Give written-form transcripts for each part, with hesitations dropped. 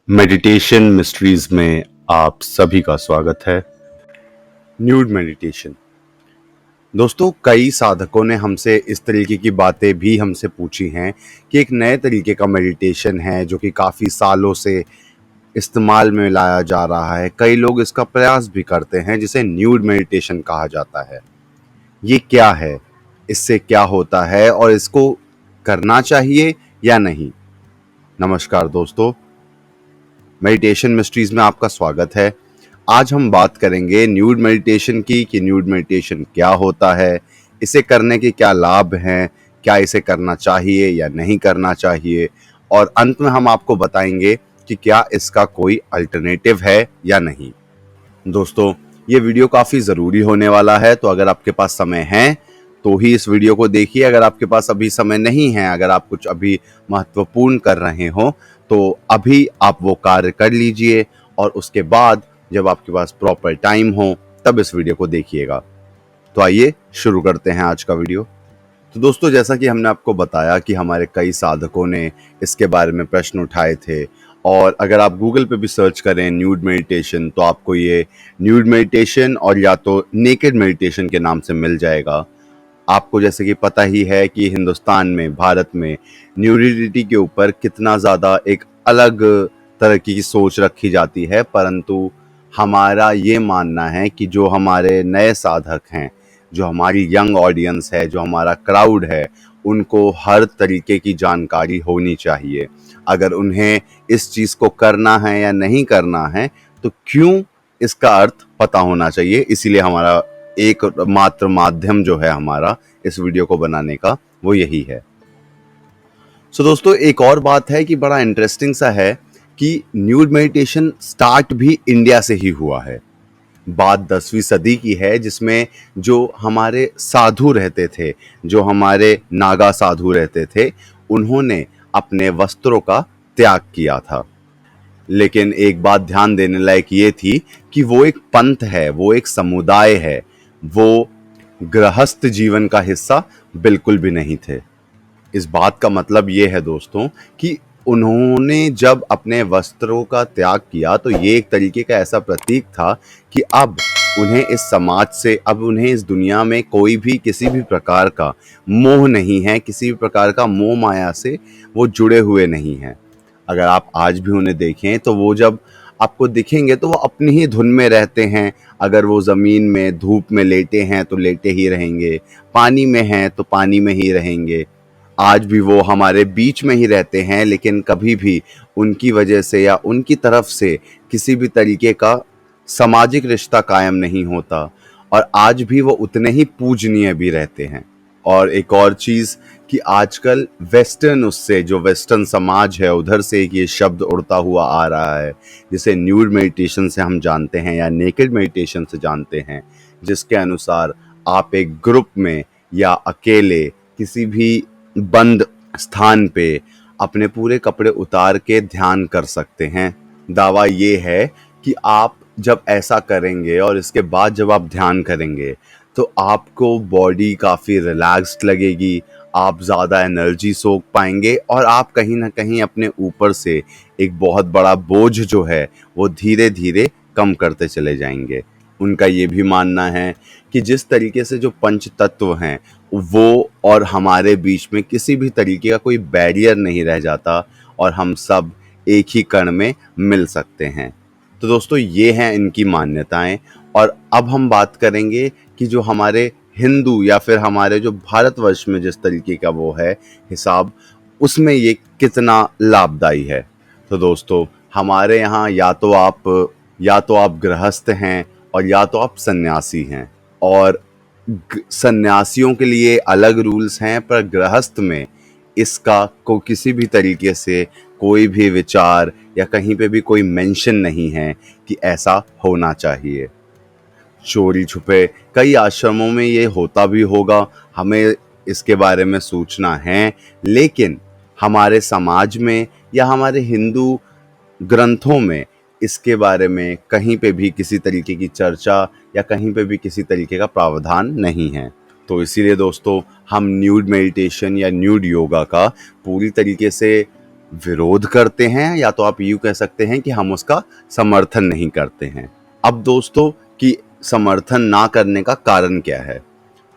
Meditation mysteries में आप सभी का स्वागत है। Nude meditation. दोस्तों, कई साधकों ने हमसे इस तरीके की बातें भी हमसे पूछी हैं कि एक नए तरीके का मेडिटेशन है जो कि काफ़ी सालों से इस्तेमाल में लाया जा रहा है। कई लोग इसका प्रयास भी करते हैं, जिसे न्यूड मेडिटेशन कहा जाता है। ये क्या है, इससे क्या होता है और इसको करना चाहिए या नहीं? नमस्कार दोस्तों, मेडिटेशन मिस्ट्रीज में आपका स्वागत है। आज हम बात करेंगे न्यूड मेडिटेशन की कि न्यूड मेडिटेशन क्या होता है, इसे करने के क्या लाभ हैं, क्या इसे करना चाहिए या नहीं करना चाहिए, और अंत में हम आपको बताएंगे कि क्या इसका कोई अल्टरनेटिव है या नहीं। दोस्तों, ये वीडियो काफ़ी ज़रूरी होने वाला है, तो अगर आपके पास समय है तो ही इस वीडियो को देखिए। अगर आपके पास अभी समय नहीं है, अगर आप कुछ अभी महत्वपूर्ण कर रहे हो, तो अभी आप वो कार्य कर लीजिए और उसके बाद जब आपके पास प्रॉपर टाइम हो तब इस वीडियो को देखिएगा। तो आइए शुरू करते हैं आज का वीडियो। तो दोस्तों, जैसा कि हमने आपको बताया कि हमारे कई साधकों ने इसके बारे में प्रश्न उठाए थे, और अगर आप गूगल पे भी सर्च करें न्यूड मेडिटेशन तो आपको ये न्यूड मेडिटेशन और या तो नेकेड मेडिटेशन के नाम से मिल जाएगा। आपको जैसे कि पता ही है कि हिंदुस्तान में, भारत में न्यूडिटी के ऊपर कितना ज़्यादा एक अलग तरह की सोच रखी जाती है, परंतु हमारा ये मानना है कि जो हमारे नए साधक हैं, जो हमारी यंग ऑडियंस है, जो हमारा क्राउड है, उनको हर तरीके की जानकारी होनी चाहिए। अगर उन्हें इस चीज़ को करना है या नहीं करना है, तो क्यों, इसका अर्थ पता होना चाहिए। इसीलिए हमारा एक मात्र माध्यम जो है हमारा इस वीडियो को बनाने का, वो यही है। सो दोस्तों, एक और बात है कि बड़ा इंटरेस्टिंग सा है कि न्यूड मेडिटेशन स्टार्ट भी इंडिया से ही हुआ है। बात 10वीं सदी की है, जिसमें जो हमारे साधु रहते थे, जो हमारे नागा साधु रहते थे, उन्होंने अपने वस्त्रों का त्याग किया था। लेकिन एक बात ध्यान देने लायक ये थी कि वो एक पंथ है, वो एक समुदाय है, वो गृहस्थ जीवन का हिस्सा बिल्कुल भी नहीं थे। इस बात का मतलब ये है दोस्तों कि उन्होंने जब अपने वस्त्रों का त्याग किया तो ये एक तरीके का ऐसा प्रतीक था कि अब उन्हें इस समाज से, अब उन्हें इस दुनिया में कोई भी किसी भी प्रकार का मोह नहीं है, किसी भी प्रकार का मोह माया से वो जुड़े हुए नहीं हैं। अगर आप आज भी उन्हें देखें तो वो जब आपको दिखेंगे तो वो अपनी ही धुन में रहते हैं। अगर वो ज़मीन में धूप में लेटे हैं तो लेटे ही रहेंगे, पानी में हैं तो पानी में ही रहेंगे। आज भी वो हमारे बीच में ही रहते हैं, लेकिन कभी भी उनकी वजह से या उनकी तरफ से किसी भी तरीके का सामाजिक रिश्ता कायम नहीं होता, और आज भी वो उतने ही पूजनीय भी रहते हैं। और एक और चीज़ कि आजकल वेस्टर्न, उससे जो वेस्टर्न समाज है उधर से एक ये शब्द उड़ता हुआ आ रहा है, जिसे न्यूड मेडिटेशन से हम जानते हैं या नेकेड मेडिटेशन से जानते हैं, जिसके अनुसार आप एक ग्रुप में या अकेले किसी भी बंद स्थान पे अपने पूरे कपड़े उतार के ध्यान कर सकते हैं। दावा ये है कि आप जब ऐसा करेंगे और इसके बाद जब आप ध्यान करेंगे तो आपको बॉडी काफ़ी रिलैक्स्ड लगेगी, आप ज़्यादा एनर्जी सोख पाएंगे, और आप कहीं ना कहीं अपने ऊपर से एक बहुत बड़ा बोझ जो है वो धीरे धीरे कम करते चले जाएंगे। उनका ये भी मानना है कि जिस तरीके से जो पंच तत्व हैं वो और हमारे बीच में किसी भी तरीके का कोई बैरियर नहीं रह जाता, और हम सब एक ही कण में मिल सकते हैं। तो दोस्तों, ये हैं इनकी मान्यताएं। और अब हम बात करेंगे कि जो हमारे हिंदू या फिर हमारे जो भारतवर्ष में जिस तरीके का वो है हिसाब, उसमें ये कितना लाभदायी है। तो दोस्तों, हमारे यहाँ या तो आप गृहस्थ हैं और या तो आप सन्यासी हैं, और सन्यासियों के लिए अलग रूल्स हैं, पर गृहस्थ में इसका को किसी भी तरीके से कोई भी विचार या कहीं पे भी कोई मेंशन नहीं है कि ऐसा होना चाहिए। चोरी छुपे कई आश्रमों में ये होता भी होगा, हमें इसके बारे में सूचना है, लेकिन हमारे समाज में या हमारे हिंदू ग्रंथों में इसके बारे में कहीं पे भी किसी तरीके की चर्चा या कहीं पे भी किसी तरीके का प्रावधान नहीं है। तो इसीलिए दोस्तों, हम न्यूड मेडिटेशन या न्यूड योगा का पूरी तरीके से विरोध करते हैं या तो आप यूँ कह सकते हैं कि हम उसका समर्थन नहीं करते हैं। अब दोस्तों कि समर्थन ना करने का कारण क्या है?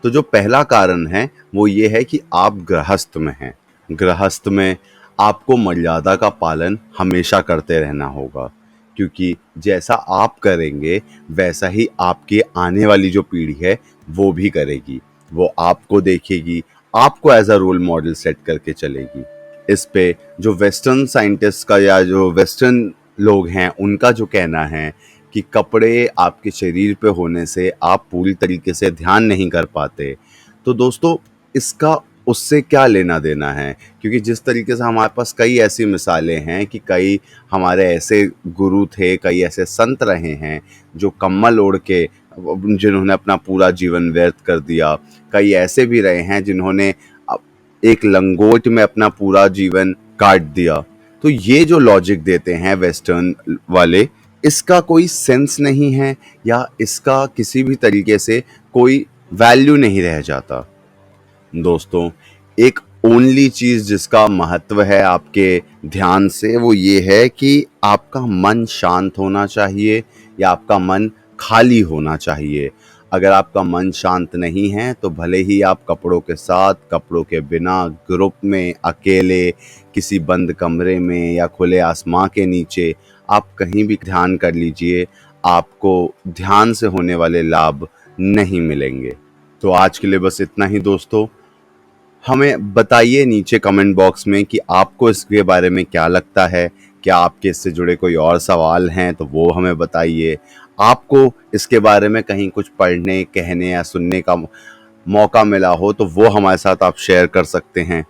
तो जो पहला कारण है वो ये है कि आप गृहस्थ में हैं। गृहस्थ में आपको मर्यादा का पालन हमेशा करते रहना होगा, क्योंकि जैसा आप करेंगे वैसा ही आपकी आने वाली जो पीढ़ी है वो भी करेगी। वो आपको देखेगी, आपको as a role model set करके चलेगी। इस पे जो वेस्टर्न साइंटिस्ट का या जो वेस्टर्न लोग हैं उनका जो कहना है कि कपड़े आपके शरीर पे होने से आप पूरी तरीके से ध्यान नहीं कर पाते, तो दोस्तों इसका उससे क्या लेना देना है? क्योंकि जिस तरीके से हमारे पास कई ऐसी मिसालें हैं कि कई हमारे ऐसे गुरु थे, कई ऐसे संत रहे हैं जो कम्बल ओढ़ के जिन्होंने अपना पूरा जीवन व्यर्थ कर दिया। कई ऐसे भी रहे हैं जिन्होंने एक लंगोट में अपना पूरा जीवन काट दिया। तो ये जो लॉजिक देते हैं वेस्टर्न वाले, इसका कोई सेंस नहीं है या इसका किसी भी तरीके से कोई वैल्यू नहीं रह जाता। दोस्तों एक ओनली चीज़ जिसका महत्व है आपके ध्यान से वो ये है कि आपका मन शांत होना चाहिए या आपका मन खाली होना चाहिए। अगर आपका मन शांत नहीं है तो भले ही आप कपड़ों के साथ, कपड़ों के बिना, ग्रुप में, अकेले, किसी बंद कमरे में या खुले आसमां के नीचे आप कहीं भी ध्यान कर लीजिए, आपको ध्यान से होने वाले लाभ नहीं मिलेंगे। तो आज के लिए बस इतना ही दोस्तों। हमें बताइए नीचे कमेंट बॉक्स में कि आपको इसके बारे में क्या लगता है। क्या आपके इससे जुड़े कोई और सवाल हैं तो वो हमें बताइए। आपको इसके बारे में कहीं कुछ पढ़ने, कहने या सुनने का मौका मिला हो तो वो हमारे साथ आप शेयर कर सकते हैं।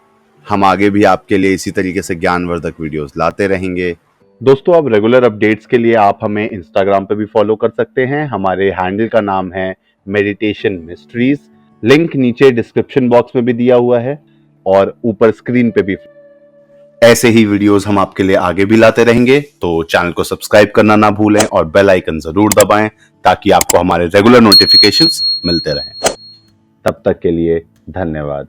हम आगे भी आपके लिए इसी तरीके से ज्ञानवर्धक वीडियोस लाते रहेंगे। दोस्तों अब रेगुलर अपडेट्स के लिए आप हमें इंस्टाग्राम पे भी फॉलो कर सकते हैं। हमारे हैंडल का नाम है मेडिटेशन मिस्ट्रीज। लिंक नीचे डिस्क्रिप्शन बॉक्स में भी दिया हुआ है और ऊपर स्क्रीन पे भी। ऐसे ही वीडियोस हम आपके लिए आगे भी लाते रहेंगे, तो चैनल को सब्सक्राइब करना ना भूलें और बेल आइकन जरूर दबाएं ताकि आपको हमारे रेगुलर नोटिफिकेशंस मिलते रहें। तब तक के लिए धन्यवाद।